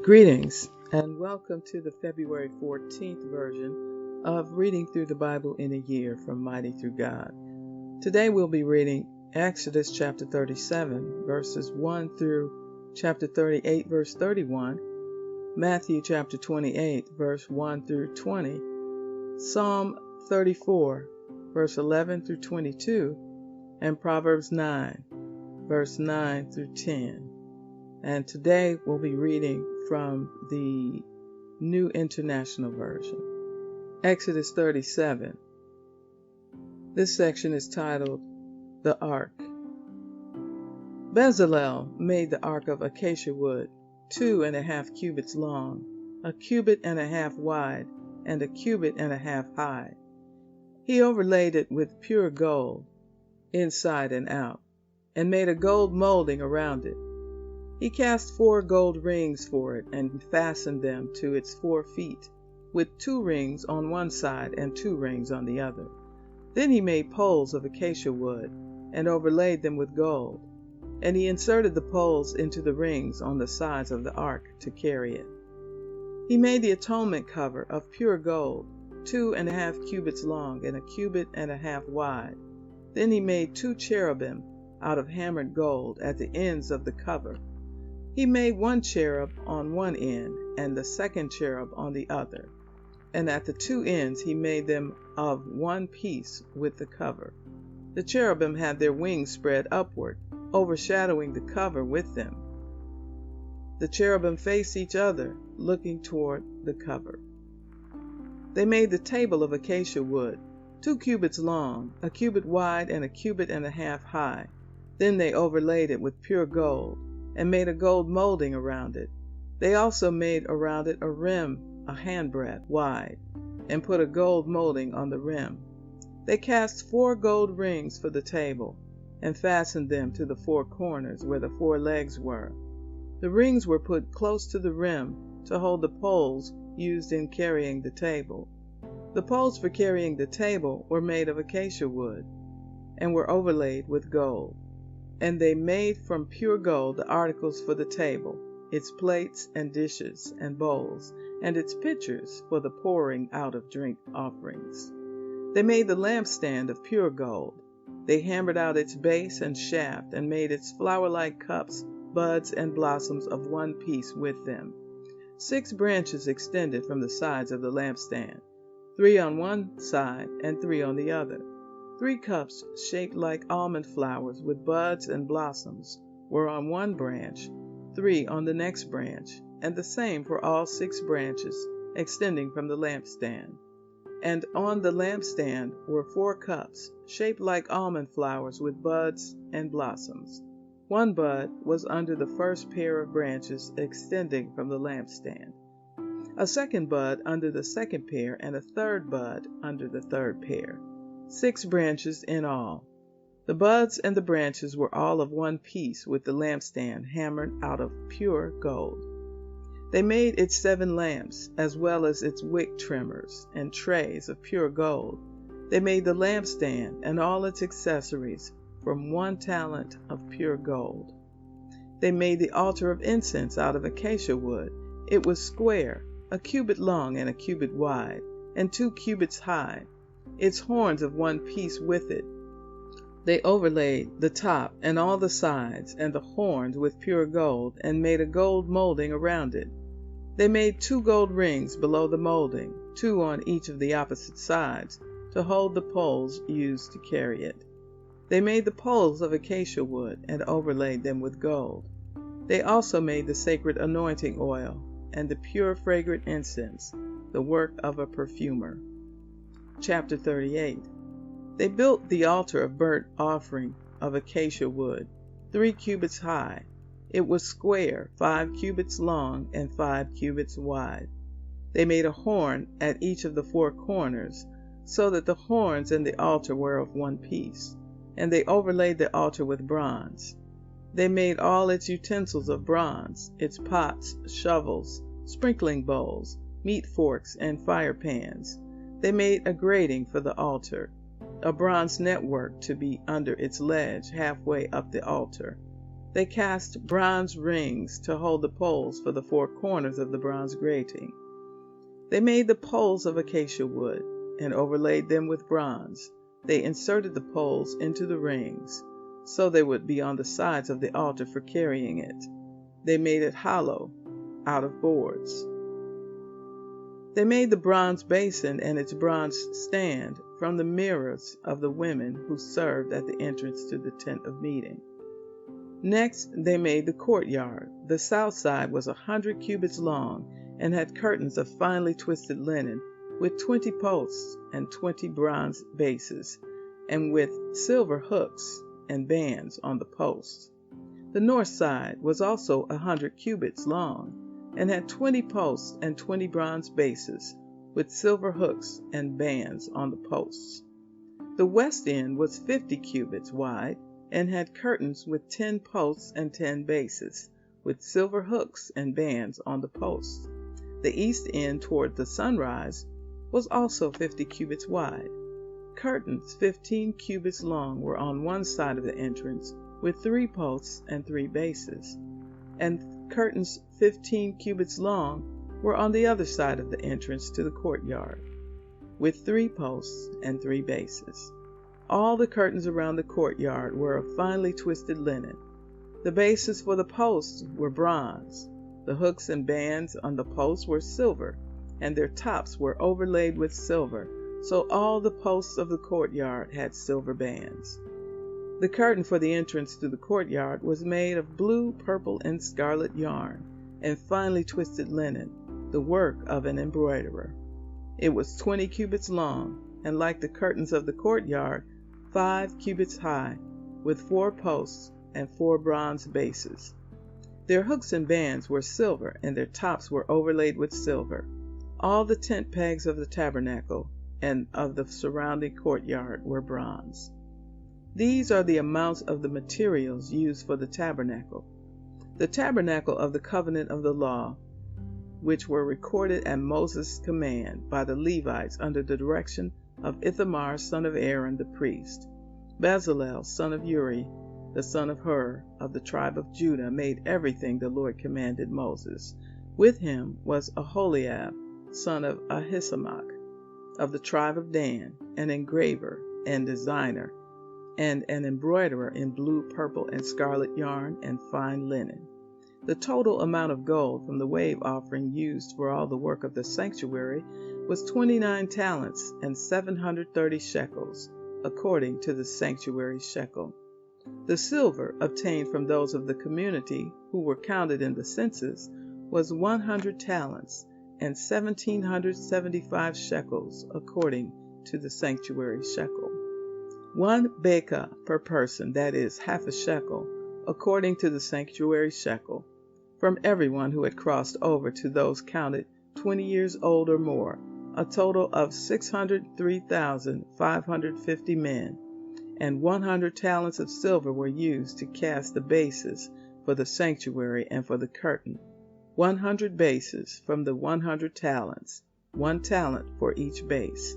Greetings and welcome to the February 14th version of Reading Through the Bible in a Year from Mighty Through God. Today we'll be reading Exodus chapter 37 verses 1 through chapter 38 verse 31, Matthew chapter 28 verse 1 through 20, Psalm 34 verse 11 through 22, and Proverbs 9 verse 9 through 10. And today we'll be reading from the New International Version. Exodus 37. This section is titled The Ark. Bezalel made the ark of acacia wood, 2.5 cubits long, 1.5 cubits wide, and 1.5 cubits high. He overlaid it with pure gold, inside and out, and made a gold molding around it. He cast 4 gold rings for it and fastened them to its 4 feet, with 2 rings on one side and 2 rings on the other. Then he made poles of acacia wood and overlaid them with gold, and he inserted the poles into the rings on the sides of the ark to carry it. He made the atonement cover of pure gold, 2.5 cubits long and 1.5 cubits wide. Then he made 2 cherubim out of hammered gold at the ends of the cover. He made 1 cherub on one end and the second cherub on the other, and at the 2 ends he made them of one piece with the cover. The cherubim had their wings spread upward, overshadowing the cover with them. The cherubim faced each other, looking toward the cover. They made the table of acacia wood, 2 cubits long, 1 cubit wide, and 1.5 cubits high. Then they overlaid it with pure gold, and made a gold molding around it. They also made around it a rim a handbreadth wide, and put a gold molding on the rim. They cast 4 gold rings for the table, and fastened them to the 4 corners where the 4 legs were. The rings were put close to the rim to hold the poles used in carrying the table. The poles for carrying the table were made of acacia wood, and were overlaid with gold. And they made from pure gold the articles for the table, its plates and dishes and bowls, and its pitchers for the pouring out of drink offerings. They made the lampstand of pure gold. They hammered out its base and shaft, and made its flower-like cups, buds, and blossoms of one piece with them. 6 branches extended from the sides of the lampstand, 3 on one side and 3 on the other. 3 cups shaped like almond flowers with buds and blossoms were on one branch, 3 on the next branch, and the same for all 6 branches extending from the lampstand. And on the lampstand were 4 cups shaped like almond flowers with buds and blossoms. 1 bud was under the first pair of branches extending from the lampstand, a 2nd bud under the 2nd pair, and a 3rd bud under the 3rd pair. 6 branches in all. The buds and the branches were all of one piece with the lampstand hammered out of pure gold. They made its 7 lamps, as well as its wick trimmers and trays of pure gold. They made the lampstand and all its accessories from 1 talent of pure gold. They made the altar of incense out of acacia wood. It was square, 1 cubit long and 1 cubit wide, and 2 cubits high. Its horns of one piece with it. They overlaid the top and all the sides and the horns with pure gold, and made a gold molding around it. They made 2 gold rings below the molding, 2 on each of the opposite sides, to hold the poles used to carry it. They made the poles of acacia wood and overlaid them with gold. They also made the sacred anointing oil and the pure fragrant incense, the work of a perfumer. Chapter 38. They built the altar of burnt offering of acacia wood, 3 cubits high. It was square, 5 cubits long and 5 cubits wide. They made a horn at each of the 4 corners, so that the horns and the altar were of one piece, and they overlaid the altar with bronze. They made all its utensils of bronze, its pots, shovels, sprinkling bowls, meat forks, and fire pans. They made a grating for the altar, a bronze network to be under its ledge halfway up the altar. They cast bronze rings to hold the poles for the four corners of the bronze grating. They made the poles of acacia wood and overlaid them with bronze. They inserted the poles into the rings, so they would be on the sides of the altar for carrying it. They made it hollow out of boards. They made the bronze basin and its bronze stand from the mirrors of the women who served at the entrance to the tent of meeting. Next, they made the courtyard. The south side was 100 cubits long and had curtains of finely twisted linen, with 20 posts and 20 bronze bases, and with silver hooks and bands on the posts. The north side was also 100 cubits long, and had 20 posts and 20 bronze bases, with silver hooks and bands on the posts. The west end was 50 cubits wide, and had curtains with 10 posts and 10 bases, with silver hooks and bands on the posts. The east end toward the sunrise was also 50 cubits wide. Curtains 15 cubits long were on one side of the entrance, with 3 posts and 3 bases, and curtains 15 cubits long were on the other side of the entrance to the courtyard, with 3 posts and 3 bases. All the curtains around the courtyard were of finely twisted linen. The bases for the posts were bronze. The hooks and bands on the posts were silver, and their tops were overlaid with silver, so all the posts of the courtyard had silver bands. The curtain for the entrance to the courtyard was made of blue, purple, and scarlet yarn, and finely twisted linen, the work of an embroiderer. It was 20 cubits long, and like the curtains of the courtyard, 5 cubits high, with 4 posts and 4 bronze bases. Their hooks and bands were silver, and their tops were overlaid with silver. All the tent pegs of the tabernacle and of the surrounding courtyard were bronze. These are the amounts of the materials used for the tabernacle. The tabernacle of the covenant of the law, which were recorded at Moses' command by the Levites under the direction of Ithamar son of Aaron the priest. Bezalel son of Uri, the son of Hur, of the tribe of Judah, made everything the Lord commanded Moses. With him was Aholiab, son of Ahisamach, of the tribe of Dan, an engraver and designer, and an embroiderer in blue, purple, and scarlet yarn and fine linen. The total amount of gold from the wave offering used for all the work of the sanctuary was 29 talents and 730 shekels, according to the sanctuary shekel. The silver obtained from those of the community who were counted in the census was 100 talents and 1,775 shekels, according to the sanctuary shekel. 1 bekah per person, that is, half a shekel, according to the sanctuary shekel, from everyone who had crossed over to those counted 20 years old or more, a total of 603,550 men, and 100 talents of silver were used to cast the bases for the sanctuary and for the curtain. 100 bases from the 100 talents, 1 talent for each base.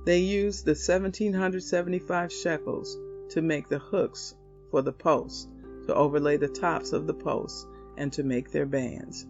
They used the 1,775 shekels to make the hooks for the posts, to overlay the tops of the posts, and to make their bands.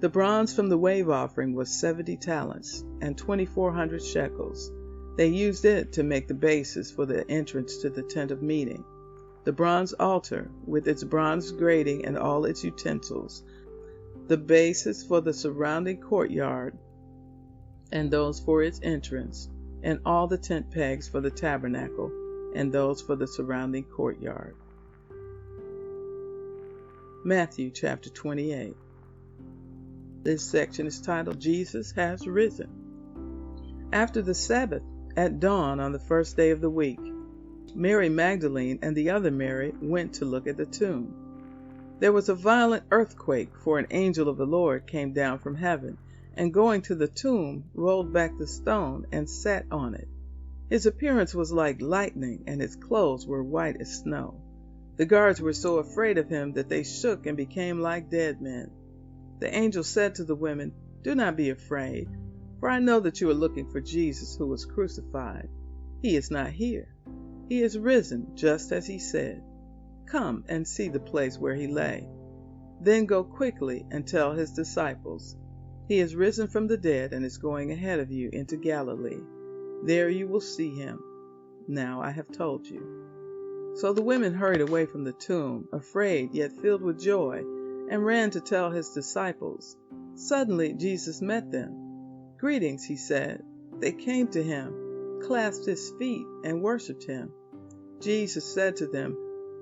The bronze from the wave offering was 70 talents and 2,400 shekels. They used it to make the bases for the entrance to the tent of meeting, the bronze altar with its bronze grating and all its utensils, the bases for the surrounding courtyard and those for its entrance, and all the tent pegs for the tabernacle and those for the surrounding courtyard. Matthew chapter 28. This section is titled, Jesus Has Risen. After the Sabbath, at dawn on the first day of the week, Mary Magdalene and the other Mary went to look at the tomb. There was a violent earthquake, for an angel of the Lord came down from heaven, and going to the tomb, rolled back the stone and sat on it. His appearance was like lightning, and his clothes were white as snow. The guards were so afraid of him that they shook and became like dead men. The angel said to the women, "Do not be afraid, for I know that you are looking for Jesus who was crucified. He is not here. He is risen, just as he said. Come and see the place where he lay. Then go quickly and tell his disciples, he is risen from the dead and is going ahead of you into Galilee. There you will see him. Now I have told you." So the women hurried away from the tomb, afraid yet filled with joy, and ran to tell his disciples. Suddenly Jesus met them. "Greetings," he said. They came to him, clasped his feet, and worshipped him. Jesus said to them,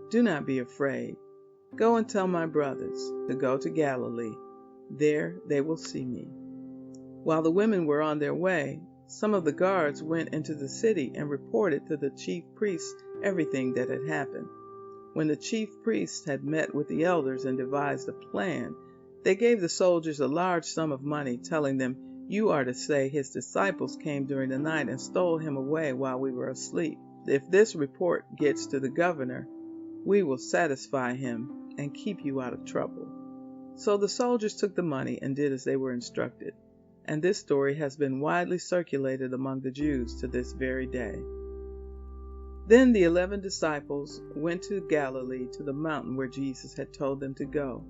"Do not be afraid. Go and tell my brothers to go to Galilee. There they will see me." While the women were on their way, some of the guards went into the city and reported to the chief priests everything that had happened. When the chief priests had met with the elders and devised a plan, they gave the soldiers a large sum of money, telling them, "You are to say his disciples came during the night and stole him away while we were asleep. If this report gets to the governor, we will satisfy him and keep you out of trouble." So the soldiers took the money and did as they were instructed. And this story has been widely circulated among the Jews to this very day. Then the 11 disciples went to Galilee, to the mountain where Jesus had told them to go.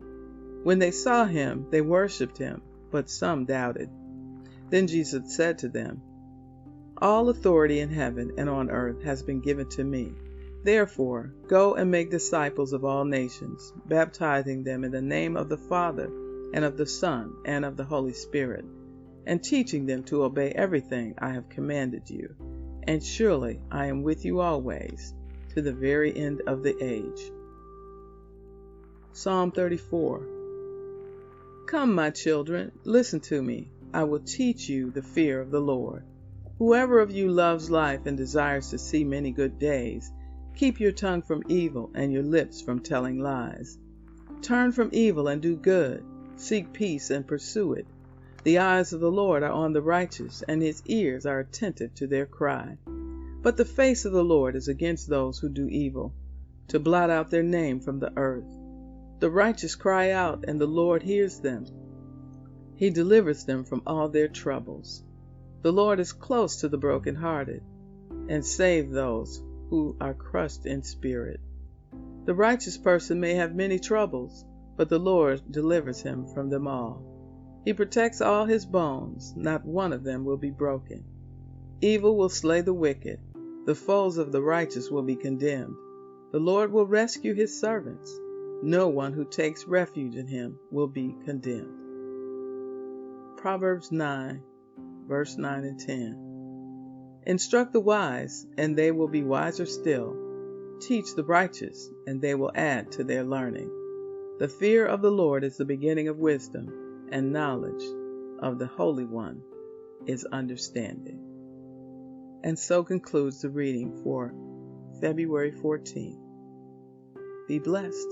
When they saw him, they worshipped him, but some doubted. Then Jesus said to them, "All authority in heaven and on earth has been given to me. Therefore, go and make disciples of all nations, baptizing them in the name of the Father, and of the Son, and of the Holy Spirit, and teaching them to obey everything I have commanded you. And surely I am with you always, to the very end of the age." Psalm 34. Come, my children, listen to me. I will teach you the fear of the Lord. Whoever of you loves life and desires to see many good days, keep your tongue from evil and your lips from telling lies. Turn from evil and do good. Seek peace and pursue it. The eyes of the Lord are on the righteous, and his ears are attentive to their cry. But the face of the Lord is against those who do evil, to blot out their name from the earth. The righteous cry out, and the Lord hears them. He delivers them from all their troubles. The Lord is close to the brokenhearted, and saves those who are crushed in spirit. The righteous person may have many troubles, but the Lord delivers him from them all. He protects all his bones, not one of them will be broken. Evil will slay the wicked. The foes of the righteous will be condemned. The Lord will rescue his servants. No one who takes refuge in him will be condemned. Proverbs 9, verse 9 and 10. Instruct the wise, and they will be wiser still. Teach the righteous, and they will add to their learning. The fear of the Lord is the beginning of wisdom, and knowledge of the Holy One is understanding. And so concludes the reading for February 14th. Be blessed.